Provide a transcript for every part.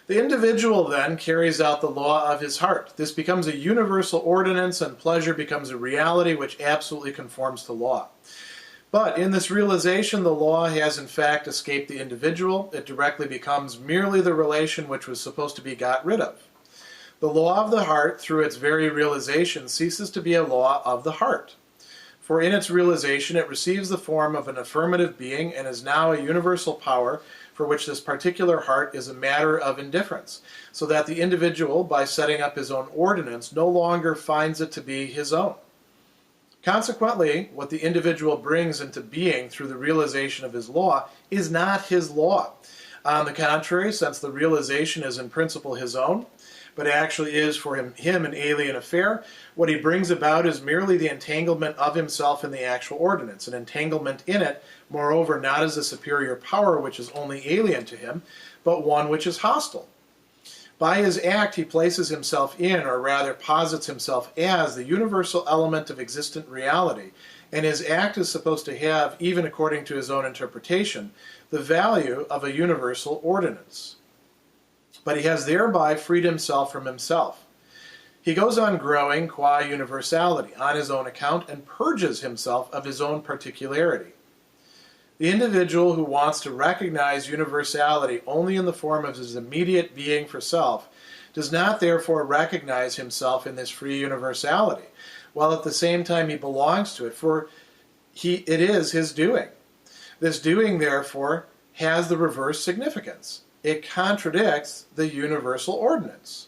The individual then carries out the law of his heart. This becomes a universal ordinance, and pleasure becomes a reality which absolutely conforms to law. But in this realization, the law has in fact escaped the individual. It directly becomes merely the relation which was supposed to be got rid of. The law of the heart, through its very realization, ceases to be a law of the heart. For in its realization, it receives the form of an affirmative being and is now a universal power for which this particular heart is a matter of indifference, so that the individual, by setting up his own ordinance, no longer finds it to be his own. Consequently, what the individual brings into being through the realization of his law is not his law. On the contrary, since the realization is in principle his own, but actually is for him an alien affair, what he brings about is merely the entanglement of himself in the actual ordinance, an entanglement in it, moreover, not as a superior power which is only alien to him, but one which is hostile. By his act, he places himself in, or rather posits himself as, the universal element of existent reality, and his act is supposed to have, even according to his own interpretation, the value of a universal ordinance. But he has thereby freed himself from himself. He goes on growing qua universality, on his own account, and purges himself of his own particularity. The individual who wants to recognize universality only in the form of his immediate being for self does not therefore recognize himself in this free universality, while at the same time he belongs to it, for it is his doing. This doing, therefore, has the reverse significance. It contradicts the universal ordinance.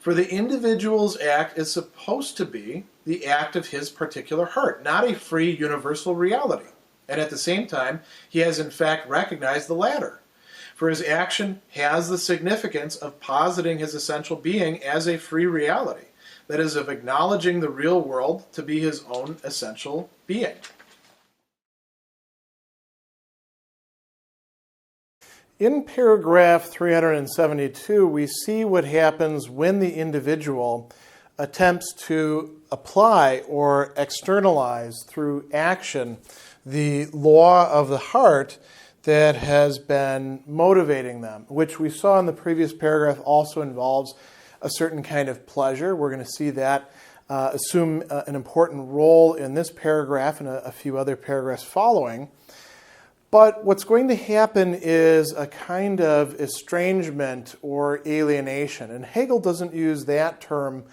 For the individual's act is supposed to be the act of his particular heart, not a free universal reality. And at the same time, he has in fact recognized the latter. For his action has the significance of positing his essential being as a free reality, that is, of acknowledging the real world to be his own essential being. In paragraph 372, we see what happens when the individual attempts to apply or externalize through action the law of the heart that has been motivating them, which we saw in the previous paragraph also involves a certain kind of pleasure. We're going to see that assume an important role in this paragraph and a few other paragraphs following. But what's going to happen is a kind of estrangement or alienation. And Hegel doesn't use that term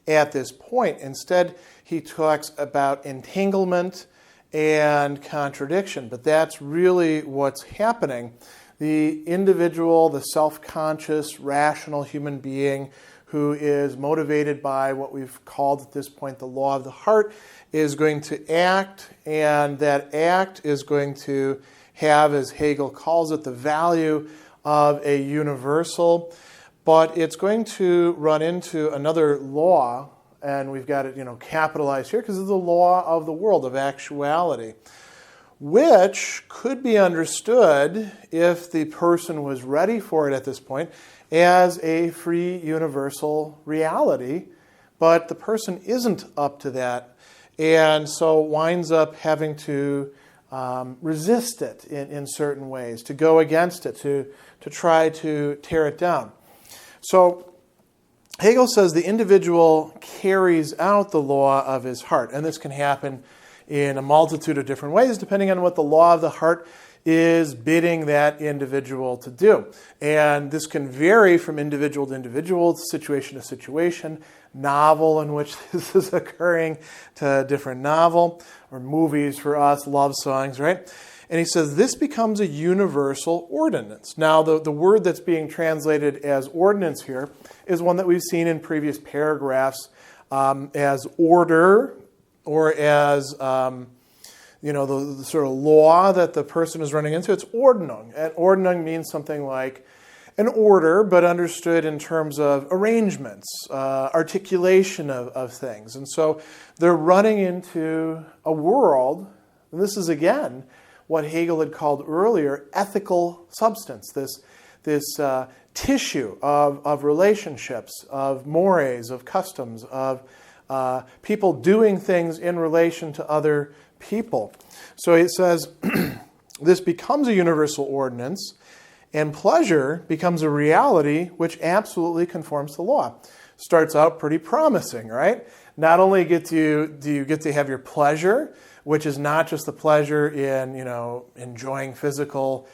at this point. Instead, he talks about entanglement and contradiction. But that's really what's happening. The individual, the self-conscious, rational human being who is motivated by what we've called at this point the law of the heart is going to act, and that act is going to have, as Hegel calls it, the value of a universal, but it's going to run into another law, and we've got it, capitalized here because it's the law of the world, of actuality, which could be understood, if the person was ready for it at this point, as a free universal reality, but the person isn't up to that, and so winds up having to resist it in certain ways, to go against it, to try to tear it down. So Hegel says the individual carries out the law of his heart, and this can happen in a multitude of different ways depending on what the law of the heart is bidding that individual to do. And this can vary from individual to individual, situation to situation, novel in which this is occurring to different novel, or movies for us, love songs, right? And he says this becomes a universal ordinance. Now, the word that's being translated as ordinance here is one that we've seen in previous paragraphs as order, or as the sort of law that the person is running into. It's Ordnung. And Ordnung means something like an order, but understood in terms of arrangements, articulation of things. And so they're running into a world, and this is again what Hegel had called earlier ethical substance, this tissue of relationships, of mores, of customs, of people doing things in relation to other people. So it says this becomes a universal ordinance, And pleasure becomes a reality which absolutely conforms to law. Starts out pretty promising, right? Not only do you get to have your pleasure, which is not just the pleasure in, enjoying physical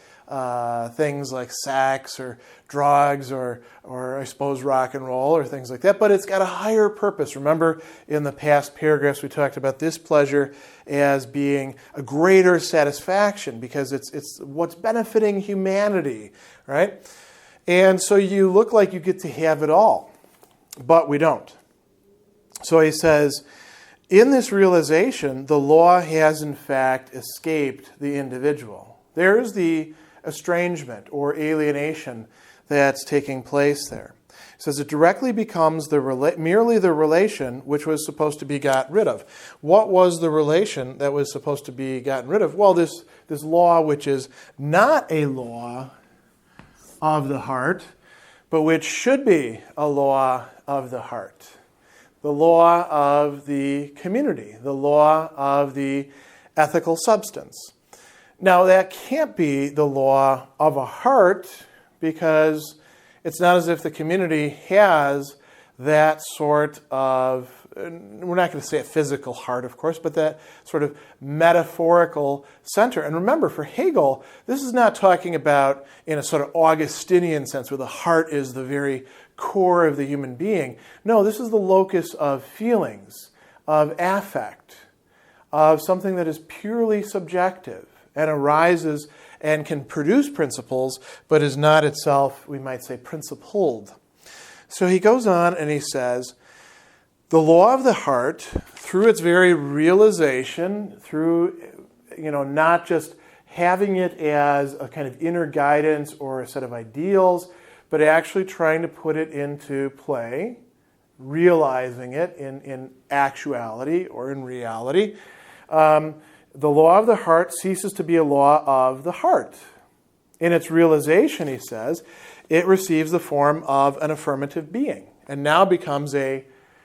things like sex or drugs or I suppose rock and roll or things like that, but it's got a higher purpose. Remember in the past paragraphs we talked about this pleasure as being a greater satisfaction because it's what's benefiting humanity, right? And so you look like you get to have it all, but we don't. So he says, in this realization, the law has in fact escaped the individual. There's the estrangement or alienation that's taking place there. It says it directly becomes merely the relation which was supposed to be got rid of. What was the relation that was supposed to be gotten rid of? Well, this law which is not a law of the heart, but which should be a law of the heart. The law of the community, the law of the ethical substance. Now, that can't be the law of a heart because it's not as if the community has that sort of, we're not going to say a physical heart, of course, but that sort of metaphorical center. And remember, for Hegel, this is not talking about in a sort of Augustinian sense where the heart is the very core of the human being. No, this is the locus of feelings, of affect, of something that is purely subjective and arises and can produce principles, but is not itself, we might say, principled. So he goes on and he says, the law of the heart, through its very realization, through not just having it as a kind of inner guidance or a set of ideals, but actually trying to put it into play, realizing it in actuality or in reality. The law of the heart ceases to be a law of the heart. In its realization, he says, it receives the form of an affirmative being and now becomes a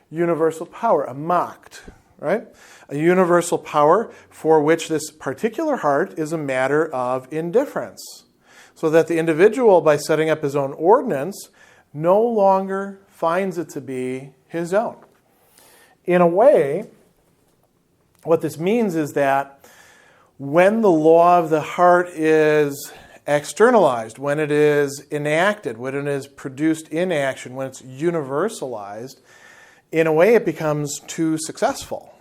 universal power, a Macht, right? A universal power for which this particular heart is a matter of indifference. So that the individual, by setting up his own ordinance, no longer finds it to be his own. In a way, what this means is that when the law of the heart is externalized, when it is enacted, when it is produced in action, when it's universalized, in a way it becomes too successful.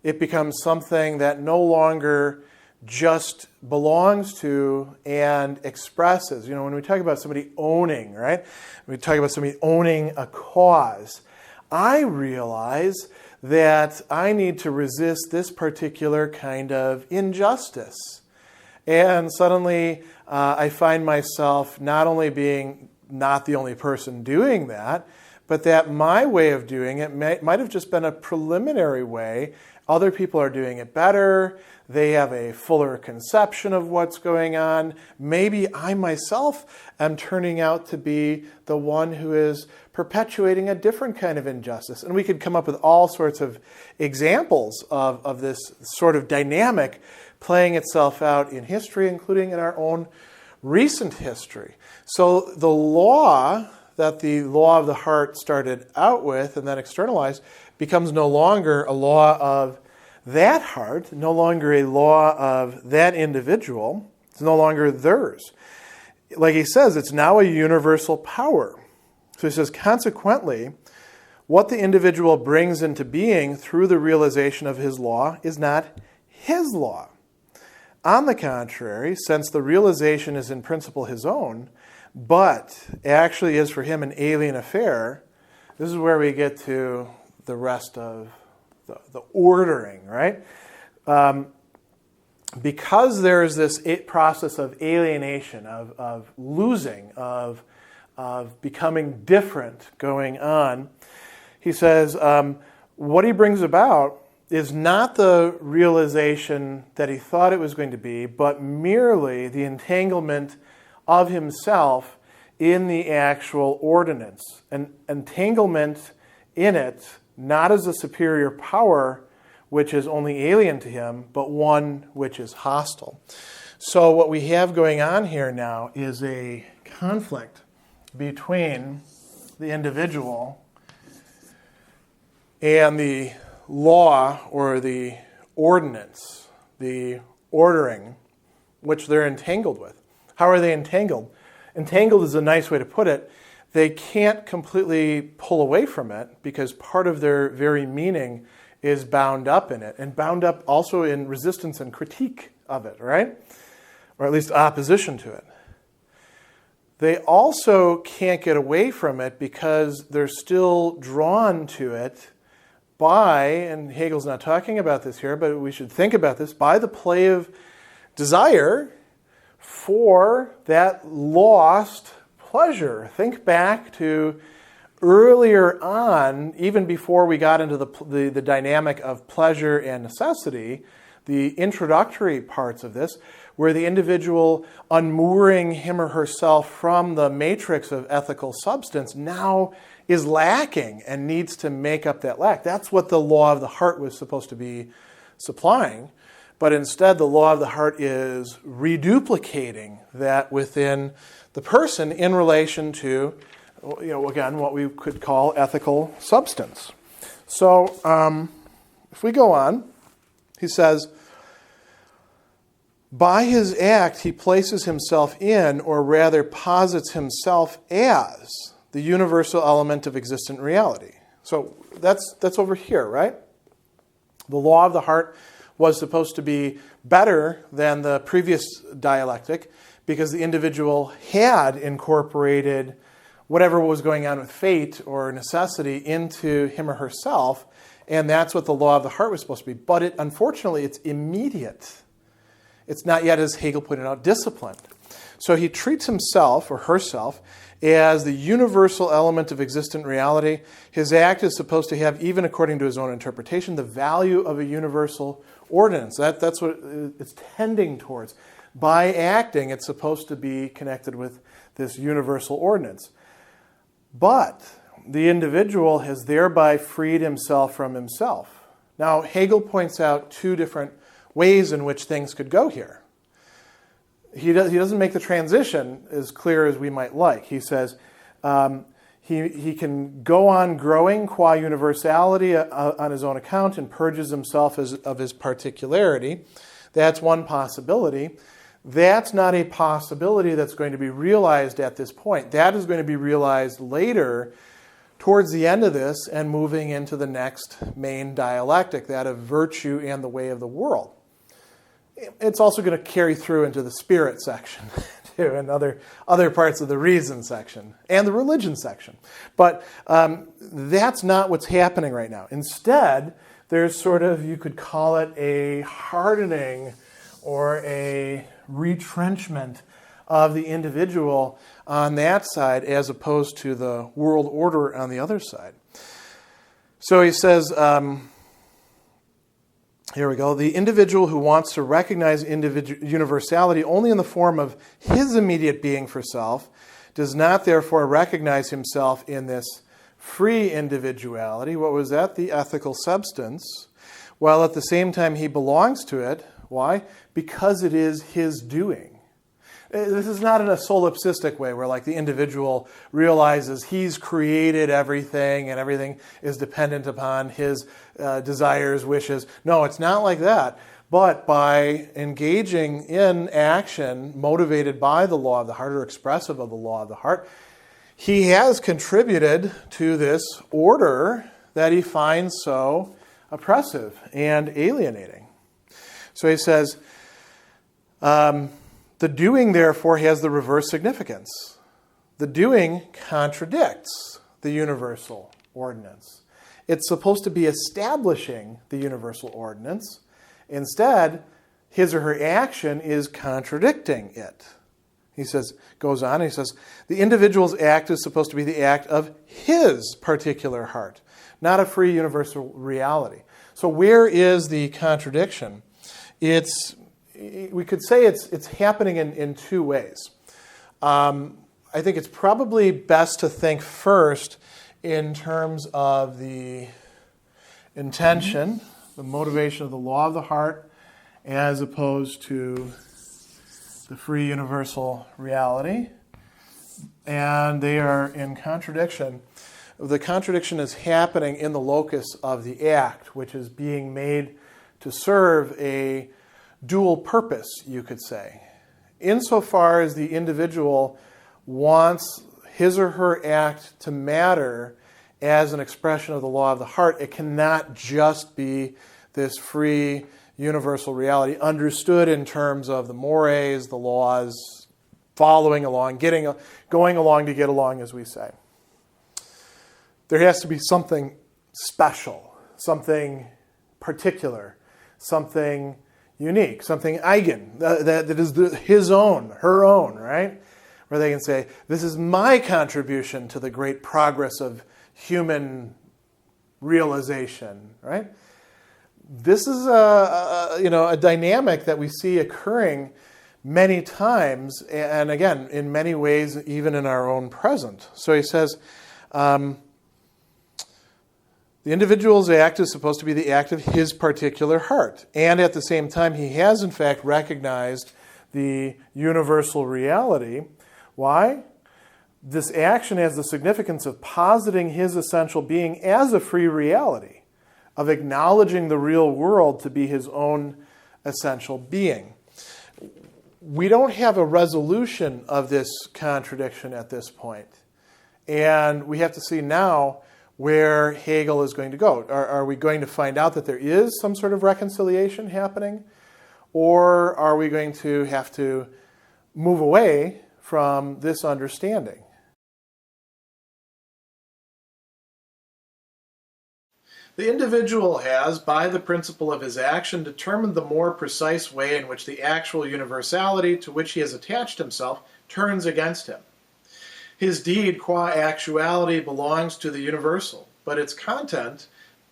It becomes something that no longer just belongs to and expresses. When we talk about somebody owning, right? We talk about somebody owning a cause. I realize that I need to resist this particular kind of injustice. And suddenly I find myself not only being not the only person doing that, but that my way of doing it might have just been a preliminary way. Other people are doing it better. They have a fuller conception of what's going on. Maybe I myself am turning out to be the one who is perpetuating a different kind of injustice. And we could come up with all sorts of examples of this sort of dynamic playing itself out in history, including in our own recent history. So the law that the law of the heart started out with and then externalized becomes no longer a law of that heart, no longer a law of that individual. It's no longer theirs. Like he says, it's now a universal power. So he says, consequently, what the individual brings into being through the realization of his law is not his law. On the contrary, since the realization is in principle his own, but actually is for him an alien affair, this is where we get to the rest of the ordering, right? Because there is this process of alienation, of losing, of becoming different going on, he says what he brings about is not the realization that he thought it was going to be, but merely the entanglement of himself in the actual ordinance. An entanglement in it, not as a superior power which is only alien to him, but one which is hostile. So what we have going on here now is a conflict between the individual and the law or the ordinance, the ordering, which they're entangled with. How are they entangled? Entangled is a nice way to put it. They can't completely pull away from it because part of their very meaning is bound up in it, and bound up also in resistance and critique of it, right? Or at least opposition to it. They also can't get away from it because they're still drawn to it by, and Hegel's not talking about this here, but we should think about this, by the play of desire for that lost pleasure. Think back to earlier on, even before we got into the dynamic of pleasure and necessity, the introductory parts of this, where the individual unmooring him or herself from the matrix of ethical substance now is lacking and needs to make up that lack. That's what the law of the heart was supposed to be supplying. But instead, the law of the heart is reduplicating that within the person in relation to, again, what we could call ethical substance. So if we go on, he says, by his act, he places himself in, or rather posits himself as, the universal element of existent reality. So that's over here, right? The law of the heart was supposed to be better than the previous dialectic because the individual had incorporated whatever was going on with fate or necessity into him or herself, and that's what the law of the heart was supposed to be. But unfortunately, it's immediate. It's not yet, as Hegel pointed out, disciplined. So he treats himself or herself as the universal element of existent reality. His act is supposed to have, even according to his own interpretation, the value of a universal ordinance. That's what it's tending towards. By acting, it's supposed to be connected with this universal ordinance. But the individual has thereby freed himself from himself. Now, Hegel points out two different ways in which things could go here. He doesn't make the transition as clear as we might like. He says he can go on growing qua universality on his own account and purges himself of his particularity. That's one possibility. That's not a possibility that's going to be realized at this point. That is going to be realized later, towards the end of this, and moving into the next main dialectic, that of virtue and the way of the world. It's also going to carry through into the spirit section, too, and other parts of the reason section, and the religion section. But that's not what's happening right now. Instead, there's sort of, you could call it a hardening or a retrenchment of the individual on that side as opposed to the world order on the other side. So he says, here we go, the individual who wants to recognize universality only in the form of his immediate being for self does not therefore recognize himself in this free individuality. What was that? The ethical substance. While at the same time he belongs to it. Why? Because it is his doing. This is not in a solipsistic way where like the individual realizes he's created everything and everything is dependent upon his desires, wishes. No, it's not like that. But by engaging in action motivated by the law of the heart or expressive of the law of the heart, he has contributed to this order that he finds so oppressive and alienating. So he says, the doing, therefore, has the reverse significance. The doing contradicts the universal ordinance. It's supposed to be establishing the universal ordinance. Instead, his or her action is contradicting it. He says, goes on, he says, the individual's act is supposed to be the act of his particular heart, not a free universal reality. So where is the contradiction? We could say it's happening in two ways. I think it's probably best to think first in terms of the intention, the motivation of the law of the heart, as opposed to the free universal reality, and they are in contradiction. The contradiction is happening in the locus of the act, which is being made to serve a dual purpose, you could say. Insofar as the individual wants his or her act to matter as an expression of the law of the heart, it cannot just be this free universal reality understood in terms of the mores, the laws, following along, going along to get along, as we say. There has to be something special, something particular, something unique, something eigen, that is his own, her own, right? Where they can say, this is my contribution to the great progress of human realization, right? This is a dynamic that we see occurring many times, and again, in many ways, even in our own present. So he says, the individual's act is supposed to be the act of his particular heart. And at the same time, he has, in fact, recognized the universal reality. Why? This action has the significance of positing his essential being as a free reality, of acknowledging the real world to be his own essential being. We don't have a resolution of this contradiction at this point. And we have to see now where Hegel is going to go. Are we going to find out that there is some sort of reconciliation happening? Or are we going to have to move away from this understanding? The individual has, by the principle of his action, determined the more precise way in which the actual universality to which he has attached himself turns against him. His deed, qua actuality, belongs to the universal, but its content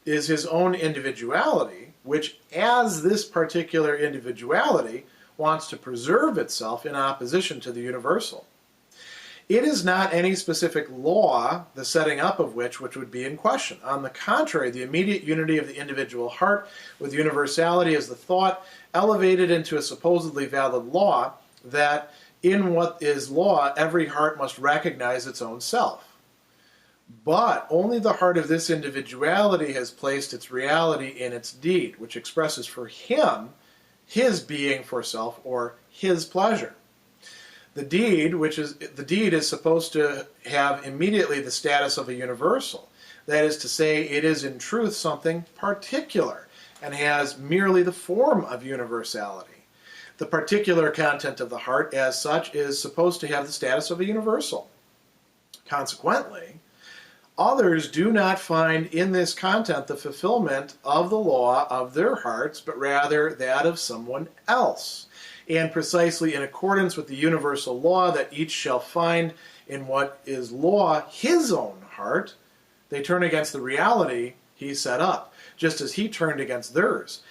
is his own individuality, which, as this particular individuality, wants to preserve itself in opposition to the universal. It is not any specific law, the setting up of which would be in question. On the contrary, the immediate unity of the individual heart with universality is the thought elevated into a supposedly valid law that in what is law, every heart must recognize its own self. But only the heart of this individuality has placed its reality in its deed, which expresses for him his being for self or his pleasure. The deed is supposed to have immediately the status of a universal. That is to say, it is in truth something particular and has merely the form of universality. The particular content of the heart, as such, is supposed to have the status of a universal. Consequently, others do not find in this content the fulfillment of the law of their hearts, but rather that of someone else. And precisely in accordance with the universal law that each shall find in what is law his own heart, they turn against the reality he set up, just as he turned against theirs.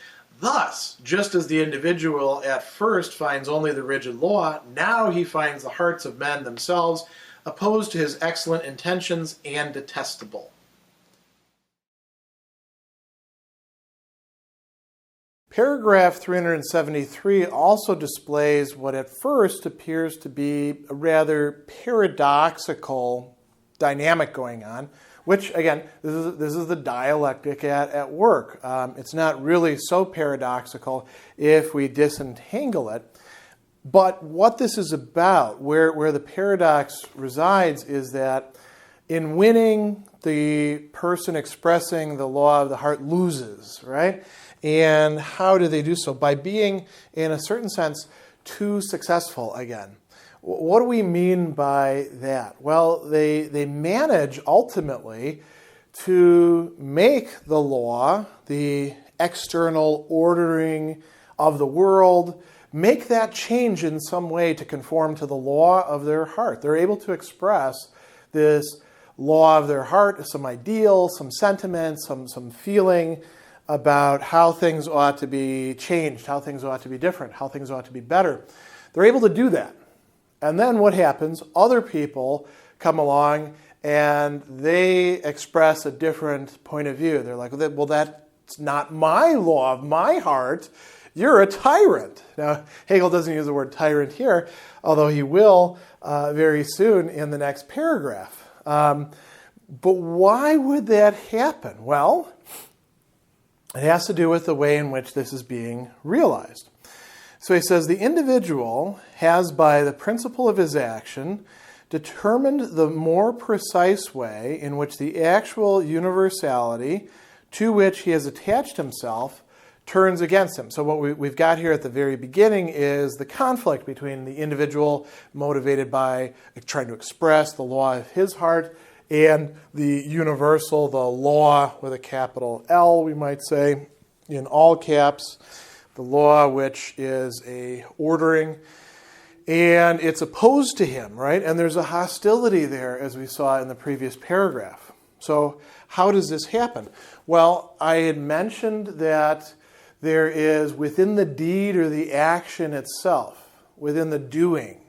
Thus, just as the individual at first finds only the rigid law, now he finds the hearts of men themselves opposed to his excellent intentions and detestable. Paragraph 373 also displays what at first appears to be a rather paradoxical dynamic going on, which, again, this is the dialectic at work. It's not really so paradoxical if we disentangle it. But what this is about, where the paradox resides, is that in winning, the person expressing the law of the heart loses, right? And how do they do so? By being, in a certain sense, too successful again. What do we mean by that? Well, they manage ultimately to make the law, the external ordering of the world, make that change in some way to conform to the law of their heart. They're able to express this law of their heart, some ideal, some sentiment, some feeling about how things ought to be changed, how things ought to be different, how things ought to be better. They're able to do that. And then what happens? Other people come along and they express a different point of view. They're like, well, that's not my law of my heart. you're a tyrant. Now, Hegel doesn't use the word tyrant here, although he will very soon in the next paragraph. But why would that happen? Well, it has to do with the way in which this is being realized. So he says, the individual has, by the principle of his action, determined the more precise way in which the actual universality to which he has attached himself turns against him. So what we've got here at the very beginning is the conflict between the individual motivated by trying to express the law of his heart and the universal, the law with a capital L, we might say, in all caps, the law which is a ordering. And it's opposed to him, right? And there's a hostility there, as we saw in the previous paragraph. So how does this happen? Well, I had mentioned that there is within the deed or the action itself, within the doing,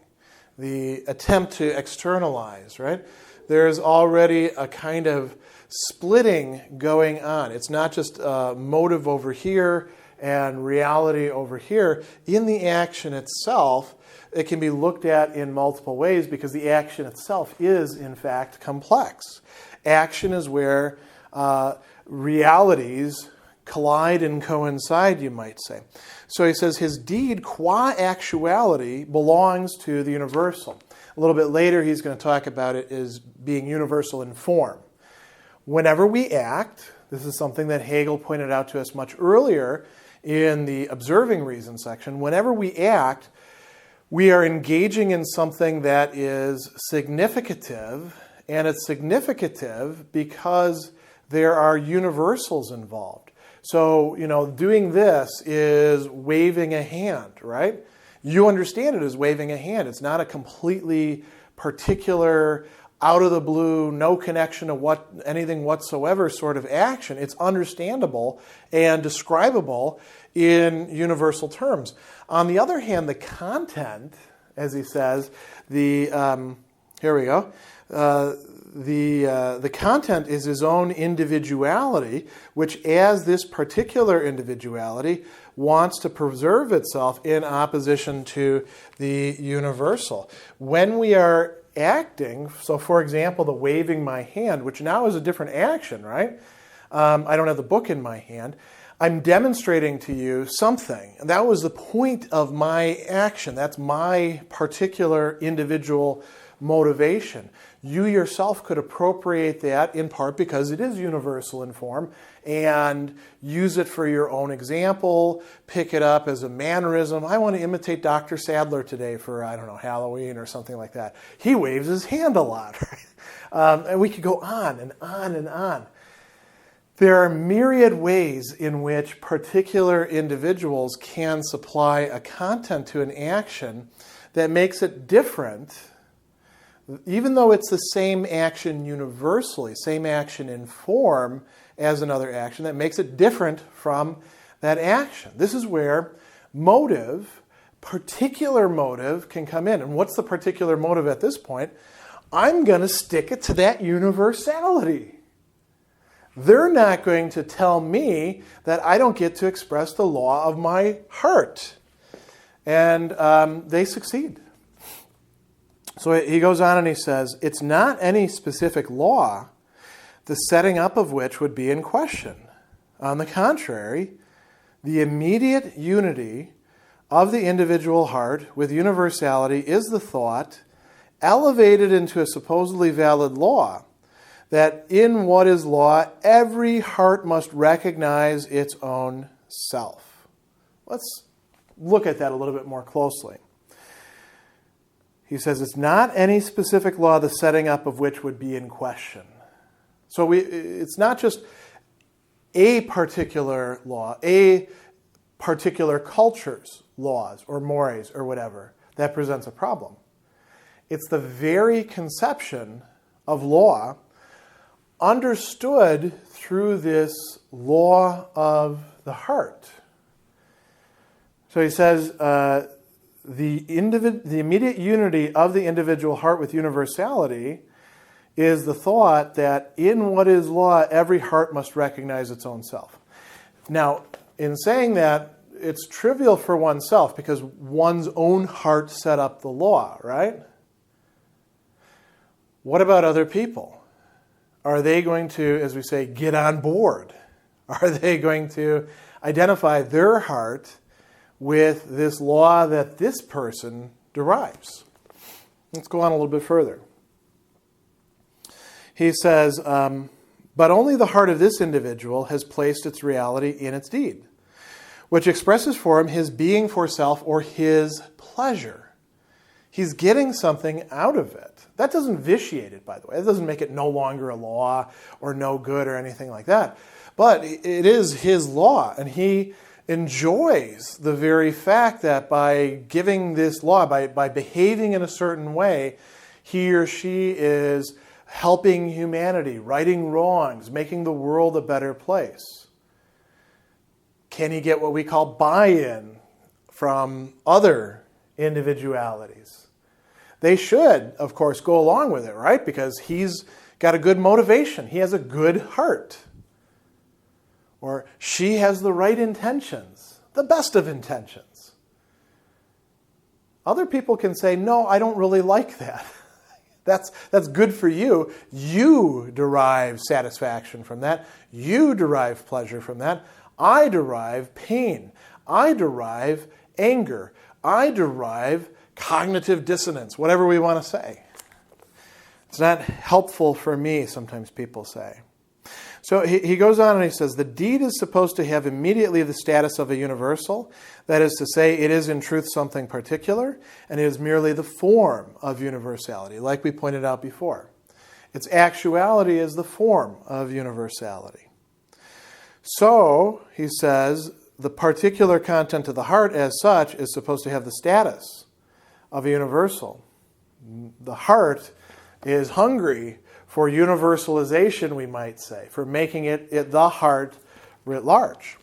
the attempt to externalize, right? There's already a kind of splitting going on. It's not just motive over here and reality over here. In the action itself, it can be looked at in multiple ways because the action itself is, in fact, complex. Action is where realities collide and coincide, you might say. So he says his deed, qua actuality, belongs to the universal. A little bit later, he's going to talk about it as being universal in form. Whenever we act, this is something that Hegel pointed out to us much earlier in the observing reason section. Whenever we act, we are engaging in something that is significative, and it's significative because there are universals involved. So, doing this is waving a hand, right? You understand it as waving a hand. It's not a completely particular, out of the blue, no connection to anything whatsoever sort of action. It's understandable and describable in universal terms. On the other hand, the content, as he says, the content is his own individuality, which as this particular individuality wants to preserve itself in opposition to the universal. When we are acting, so for example, the waving my hand, which now is a different action, right? I don't have the book in my hand. I'm demonstrating to you something. And that was the point of my action. That's my particular individual motivation. You yourself could appropriate that in part because it is universal in form and use it for your own example, pick it up as a mannerism. I want to imitate Dr. Sadler today for, Halloween or something like that. He waves his hand a lot, right? And we could go on and on and on. There are myriad ways in which particular individuals can supply a content to an action that makes it different, even though it's the same action universally, same action in form as another action, that makes it different from that action. This is where motive, particular motive, can come in. And what's the particular motive at this point? I'm going to stick it to that universality. They're not going to tell me that I don't get to express the law of my heart. And they succeed. So he goes on and he says, it's not any specific law, the setting up of which would be in question. On the contrary, the immediate unity of the individual heart with universality is the thought, elevated into a supposedly valid law, that in what is law, every heart must recognize its own self. Let's look at that a little bit more closely. He says it's not any specific law, the setting up of which would be in question. So it's not just a particular law, a particular culture's laws or mores or whatever that presents a problem. It's the very conception of law understood through this law of the heart. So he says, the immediate unity of the individual heart with universality is the thought that in what is law, every heart must recognize its own self. Now, in saying that, it's trivial for oneself because one's own heart set up the law, right? What about other people? Are they going to, as we say, get on board? Are they going to identify their heart with this law that this person derives? Let's go on a little bit further. He says, but only the heart of this individual has placed its reality in its deed, which expresses for him his being for self or his pleasure. He's getting something out of it. That doesn't vitiate it, by the way. It doesn't make it no longer a law or no good or anything like that. But it is his law, and he enjoys the very fact that by giving this law, by behaving in a certain way, he or she is helping humanity, righting wrongs, making the world a better place. Can he get what we call buy-in from other individualities? They should, of course, go along with it, right? Because he's got a good motivation. He has a good heart. Or she has the right intentions, the best of intentions. Other people can say, no, I don't really like that. That's good for you. You derive satisfaction from that. You derive pleasure from that. I derive pain. I derive anger. I derive cognitive dissonance, whatever we want to say. It's not helpful for me, sometimes people say. So he goes on and he says, the deed is supposed to have immediately the status of a universal. That is to say, it is in truth something particular, and it is merely the form of universality, like we pointed out before. Its actuality is the form of universality. So, he says, the particular content of the heart as such is supposed to have the status of a universal. The heart is hungry for universalization, we might say, for making it the heart writ large.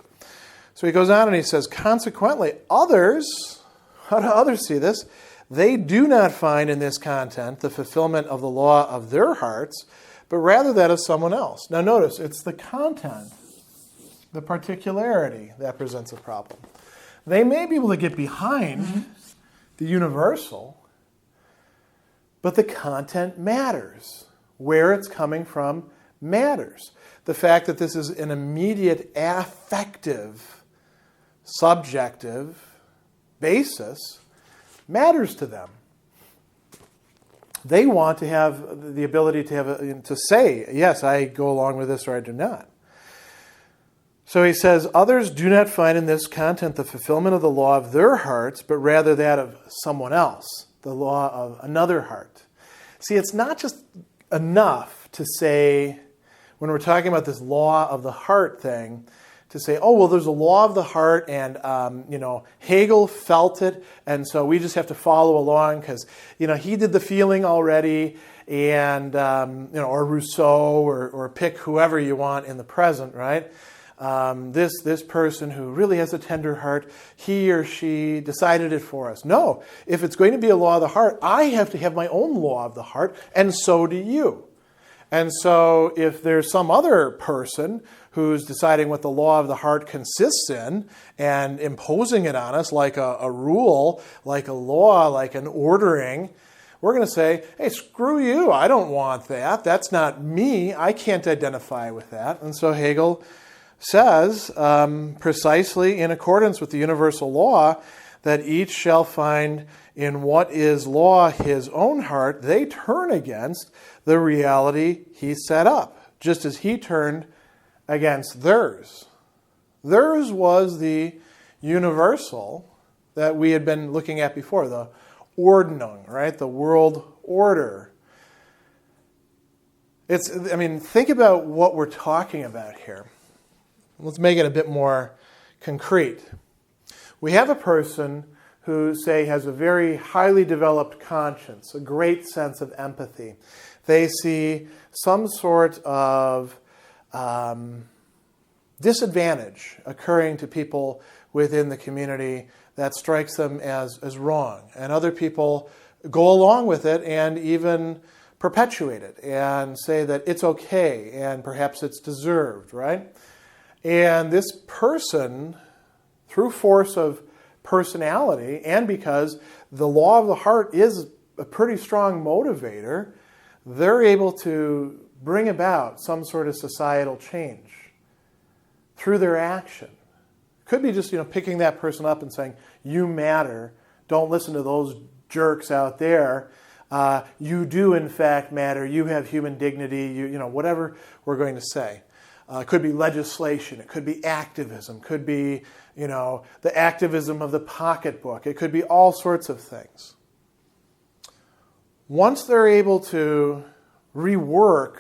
So he goes on and he says, consequently, others, how do others see this? They do not find in this content the fulfillment of the law of their hearts, but rather that of someone else. Now notice, it's the content, the particularity that presents a problem. They may be able to get behind the universal, but the content matters. Where it's coming from matters. The fact that this is an immediate affective, subjective basis matters to them. They want to have the ability to say, yes, I go along with this or I do not. So he says, others do not find in this content the fulfillment of the law of their hearts, but rather that of someone else, the law of another heart. See, it's not just enough to say, when we're talking about this law of the heart thing, to say, oh, well, there's a law of the heart, and Hegel felt it, and so we just have to follow along because he did the feeling already, and or Rousseau, or pick whoever you want in the present, right? This person who really has a tender heart, he or she decided it for us. No, if it's going to be a law of the heart, I have to have my own law of the heart, and so do you. And so if there's some other person who's deciding what the law of the heart consists in and imposing it on us like a rule, like a law, like an ordering, we're going to say, hey, screw you, I don't want that. That's not me. I can't identify with that. And so Hegel says, precisely in accordance with the universal law, that each shall find in what is law his own heart, they turn against the reality he set up, just as he turned against theirs. Theirs was the universal that we had been looking at before, the Ordnung, right? The world order. Think about what we're talking about here. Let's make it a bit more concrete. We have a person who, say, has a very highly developed conscience, a great sense of empathy. They see some sort of disadvantage occurring to people within the community that strikes them as wrong. And other people go along with it and even perpetuate it and say that it's okay and perhaps it's deserved, right? And this person, through force of personality, and because the law of the heart is a pretty strong motivator, they're able to bring about some sort of societal change through their action. Could be just, picking that person up and saying, you matter, don't listen to those jerks out there. You do, in fact, matter. You have human dignity. Whatever we're going to say. It could be legislation. It could be activism. It could be, the activism of the pocketbook. It could be all sorts of things. Once they're able to rework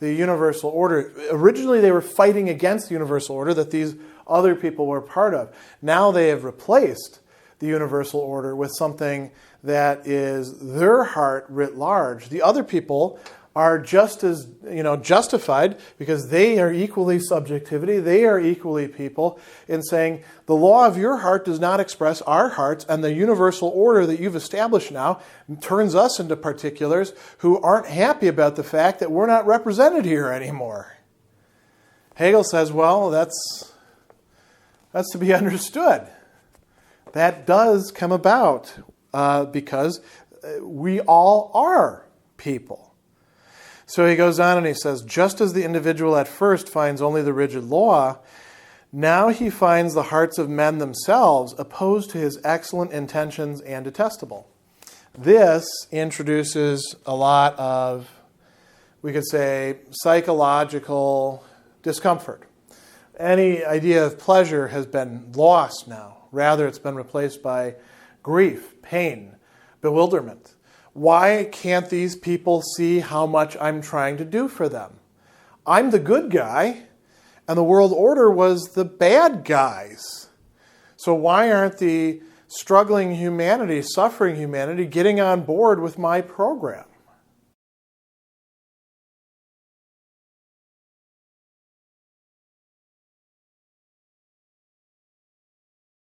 the universal order, originally they were fighting against the universal order that these other people were part of. Now they have replaced the universal order with something that is their heart writ large. The other people are just as justified, because they are equally subjectivity, they are equally people, in saying the law of your heart does not express our hearts, and the universal order that you've established now turns us into particulars who aren't happy about the fact that we're not represented here anymore. Hegel says, well, that's to be understood. That does come about because we all are people. So he goes on and he says, just as the individual at first finds only the rigid law, now he finds the hearts of men themselves opposed to his excellent intentions and detestable. This introduces a lot of, we could say, psychological discomfort. Any idea of pleasure has been lost now. Rather, it's been replaced by grief, pain, bewilderment. Why can't these people see how much I'm trying to do for them? I'm the good guy, and the world order was the bad guys. So why aren't the struggling humanity, suffering humanity, getting on board with my program?